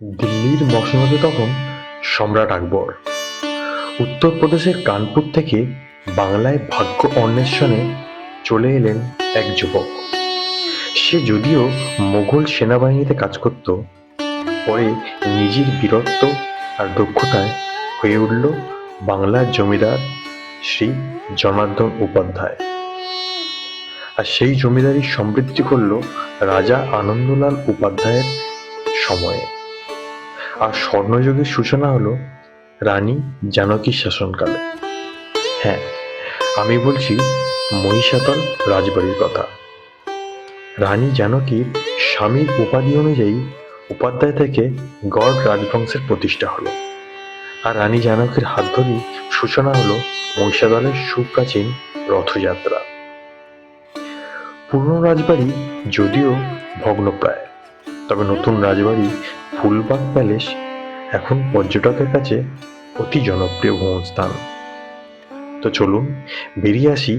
দিল্লির মসনদে তখন সম্রাট আকবর। উত্তরপ্রদেশের কানপুর থেকে বাংলায় ভাগ্য অন্বেষণে চলে এলেন এক যুবক। সে যদিও মোগল সেনাবাহিনীতে কাজ করত, পরে নিজের বীরত্ব আর দক্ষতায় হয়ে উঠল বাংলার জমিদার শ্রী জনার্দন উপাধ্যায়। আর সেই জমিদারি সমৃদ্ধি করল রাজা আনন্দলাল উপাধ্যায়ের সময়ে। আর স্বর্ণযুগের সূচনা হলো রানী জানকীর শাসনকালে। হ্যাঁ, আমি বলছি মহিষাদল রাজবাড়ির কথা। রানী জানকীর স্বামীর উপাধি অনুযায়ী উপাধ্যায় থেকে গড় রাজবংশের প্রতিষ্ঠা হলো। আর রানী জানকীর হাত ধরেই সূচনা হলো মহিষাদলের সুপ্রাচীন রথযাত্রা। পুরনো রাজবাড়ি যদিও ভগ্নপ্রায়, তবে নতুন রাজবাড়ি ফুলবাগ প্যালেস এখন পর্যটকের কাছে অতি জনপ্রিয় ভ্রমণ স্থান। তো চলুন বেরিয়ে আসি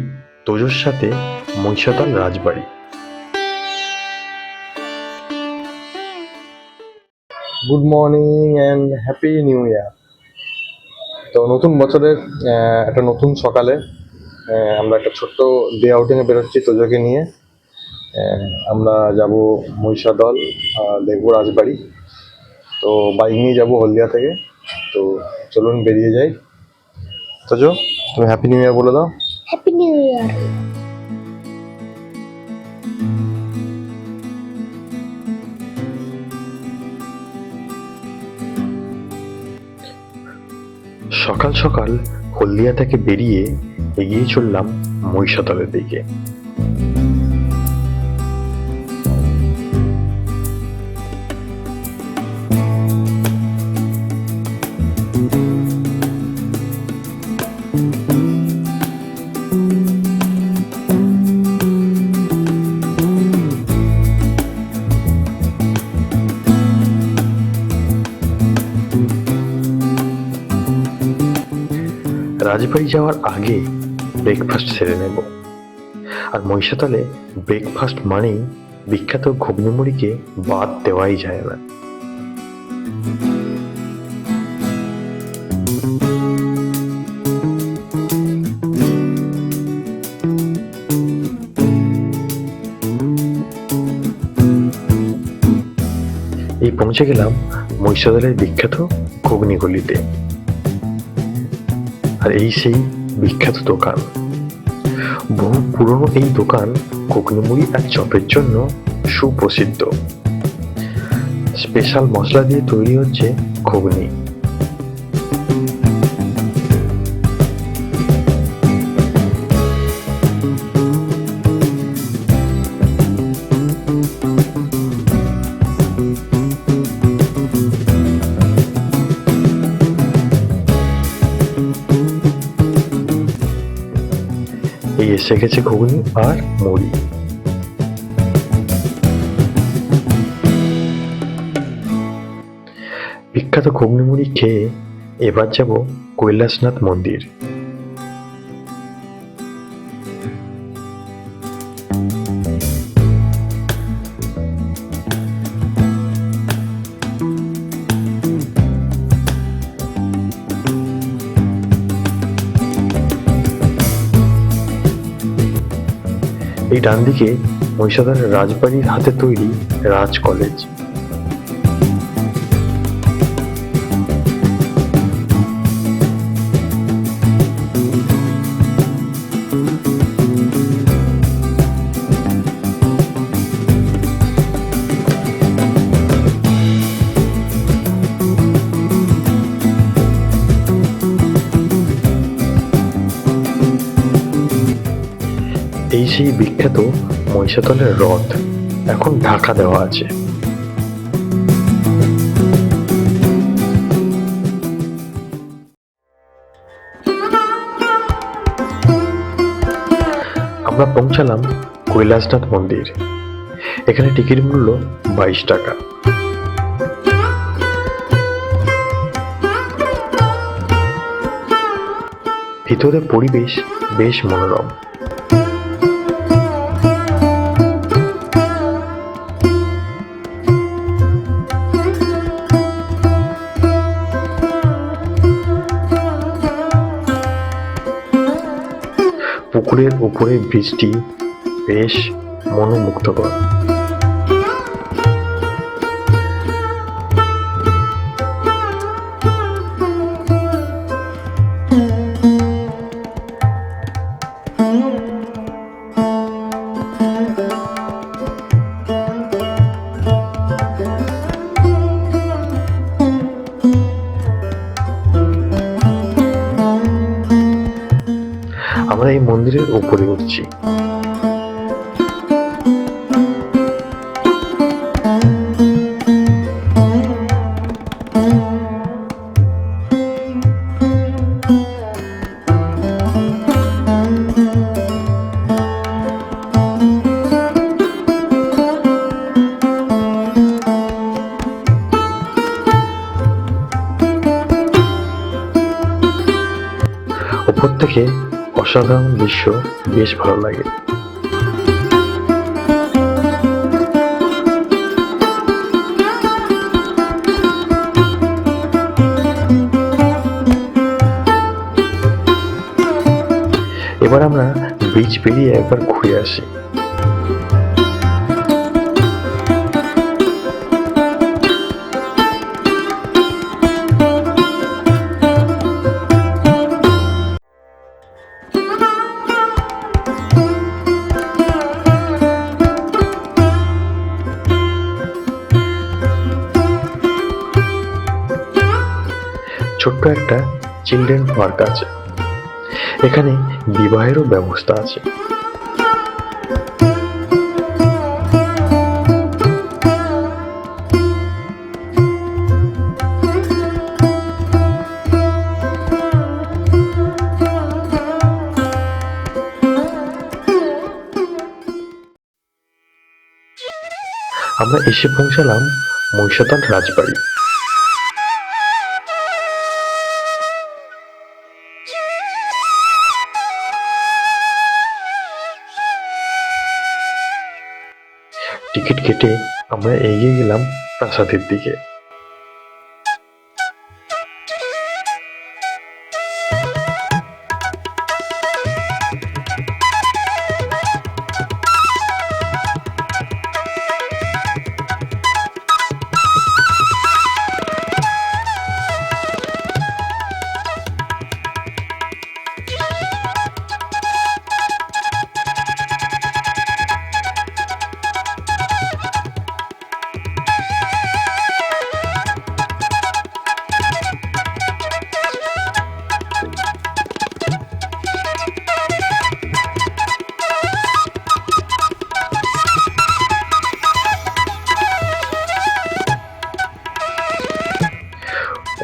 তোজোর সাথে Mahishadal Rajbari. Good morning and happy new year. তো নতুন বছরের একটা নতুন সকালে আমরা একটা ছোট্ট ডে আউটিংয়ে বেরোচ্ছি তোজোকে নিয়ে। আমরা যাব মহিষাদল, দেখবো রাজবাড়ি। তো বাইক নিয়ে যাব হলদিয়া থেকে। তো চলুন বেরিয়ে যাই। তোজো, তুমি হ্যাপি নিউ ইয়ার বলে দাও। হ্যাপি নিউ ইয়ার। সকাল সকাল হলদিয়া থেকে বেরিয়ে এগিয়ে চললাম মহিষাদলের দিকে। রাজবাড়ি যাওয়ার আগে ব্রেকফাস্ট সেরে নেব। আর মহিষাদলে ব্রেকফাস্ট মানেই বিখ্যাত ঘুগনি মুড়িকে বাদ দেওয়াই যায় না। এই পৌঁছে গেলাম মহিষাদলের বিখ্যাত ঘুগনি গলিতে। আর এই সেই বিখ্যাত দোকান। বহু পুরনো এই দোকান ঘুগনি মুড়ি আর চপের জন্য সুপ্রসিদ্ধ। স্পেশাল মশলা দিয়ে তৈরি হচ্ছে ঘুগনি। এই এসে গেছে ঘুগনি আর মুড়ি। বিখ্যাত ঘুগনি মুড়ি খেয়ে এবার যাব কৈলাসনাথ মন্দির। এই ডান দিকে মহিষাদলের রাজবাড়ির হাতে তৈরি রাজ কলেজ। এই সেই বিখ্যাত মহিষাদলের রথ, এখন ঢাকা দেওয়া আছে। আমরা পৌঁছালাম কৈলাসনাথ মন্দির। এখানে টিকিট মূল্য 22 টাকা। ভিতরে পরিবেশ বেশ মনোরম। পুকুরের উপরে ব্রিজটি বেশ মনোমুগ্ধকর। আমরা এই মন্দিরের উপরে উঠছি। উপর থেকে অসাধারণ দৃশ্য বেশ ভালো লাগে। এবার আমরা ব্রিজ পেরিয়ে একবার ঘুরে আসি। ছোট্ট একটা চিলড্রেন পার্ক আছে, এখানে বিবাহেরও ব্যবস্থা আছে। আমরা এসে পৌঁছালাম মহিষাদল রাজবাড়ি। টিকিট কেটে আমরা এগিয়ে গেলাম প্রাসাদের দিকে।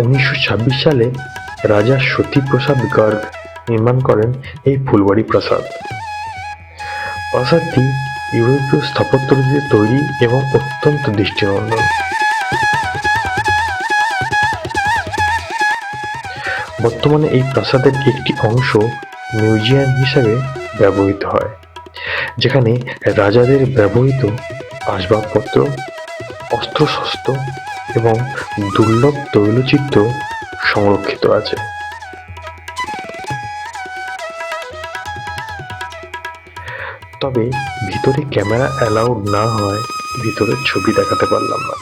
উনিশশো সালে রাজা সতীপ্রসাদ গার্গ নির্মাণ করেন এই ফুলবাড়ি প্রাসাদ। প্রাসাদটি ইউরোপীয় স্থাপত্যশৈলীতে তৈরি এবং অত্যন্ত দৃষ্টিনন্দন। বর্তমানে এই প্রাসাদের একটি অংশ মিউজিয়াম হিসাবে ব্যবহৃত হয়, যেখানে রাজাদের ব্যবহৃত আসবাবপত্র, অস্ত্রশস্ত্র এবং দুর্লভ তৈলচিত্র সংরক্ষিত আছে। তবে ভিতরে ক্যামেরা অ্যালাউড না হয় ভিতরের ছবি দেখাতে পারলাম না।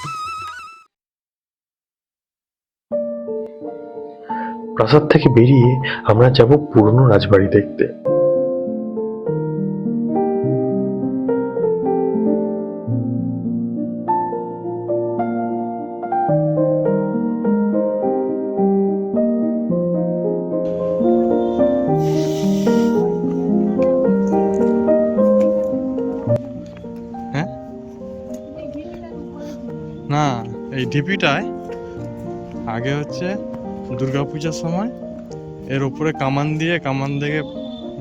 প্রাসাদ থেকে বেরিয়ে আমরা যাব পুরনো রাজবাড়ি দেখতে। না, এই ঢিপিটায় আগে হচ্ছে দুর্গাপূজার সময় এর উপরে কামান দিয়ে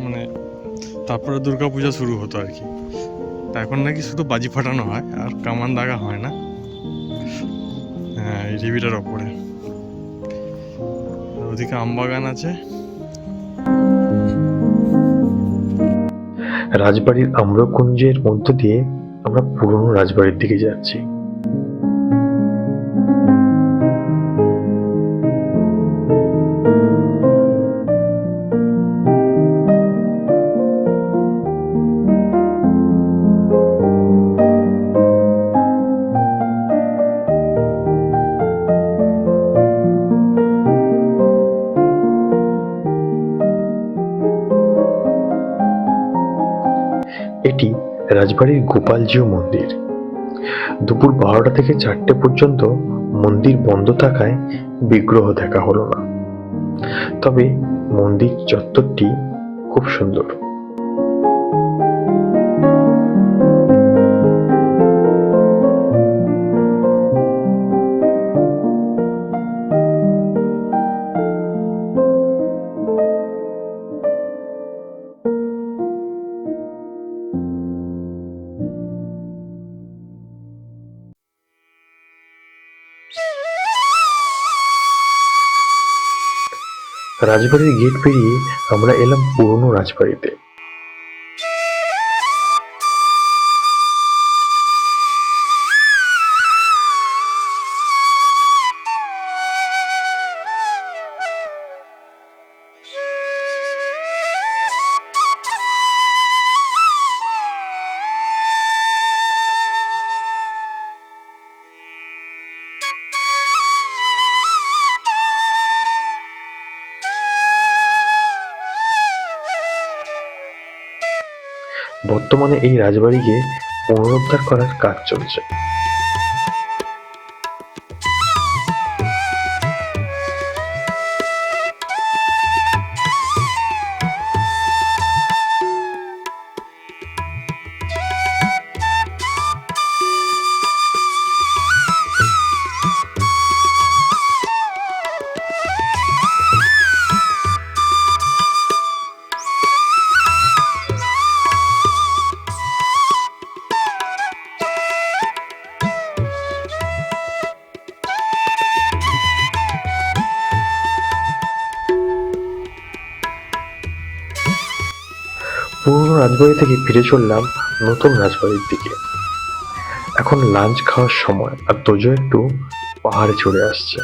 মানে তারপরে দুর্গাপূজা শুরু হতো আর কি। এখন নাকি শুধু বাজি ফাটানো হয় আর কামান দাগা হয় না। হ্যাঁ, এই ঢিপিটার ওপরে ওদিকে আমবাগান আছে। রাজবাড়ির আম্রকুঞ্জের মধ্য দিয়ে আমরা পুরনো রাজবাড়ির দিকে যাচ্ছি। রাজবাড়ির গোপালজিউ মন্দির। দুপুর 12টা থেকে 4টে পর্যন্ত মন্দির বন্ধ থাকায় বিগ্রহ দেখা হলো না, তবে মন্দির চত্বরটি খুব সুন্দর। রাজবাড়ির গেট পেরিয়ে আমরা এলাম পুরনো রাজবাড়িতে। বর্তমানে এই রাজবাড়িকে পুনরুদ্ধার করার কাজ চলছে। পুরনো রাজবাড়ি থেকে ফিরে চললাম নতুন রাজবাড়ির দিকে। এখন লাঞ্চ খাওয়ার সময়, আর তোজো একটু পাহাড়ে চড়ে আসছে।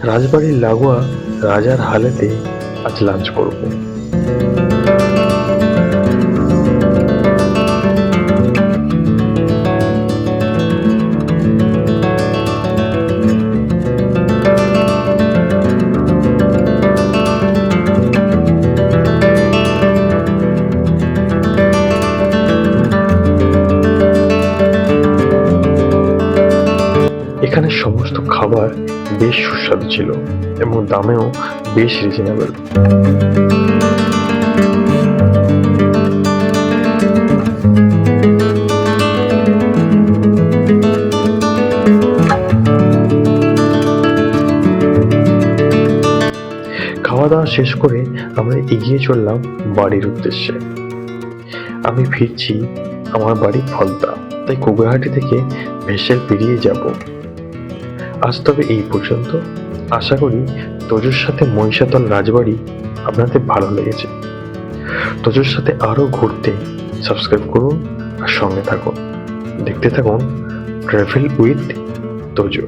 রাজবাড়ির লাগোয়া রাজার হালেতে আজ লাঞ্চ করব। এখানে সমস্ত খাবার বেশ সুস্বাদু ছিল এবং দামেও বেশ রিজনেবল। খাওয়া দাওয়া শেষ করে আমরা এগিয়ে চললাম বাড়ির উদ্দেশ্যে। আমি ফিরছি আমার বাড়ি ফলতা, তাই কুগরাহাটি থেকে ভেসেল পেরিয়ে যাব। আজ তবে এই পর্যন্ত। আশা করি তোজোর সাথে মহিষাদল রাজবাড়ি আপনাদের ভালো লেগেছে। তোজোর সাথে আরো ঘুরতে সাবস্ক্রাইব করুন আর সঙ্গে থাকুন। দেখতে থাকুন ট্রাভেল উইথ তোজো।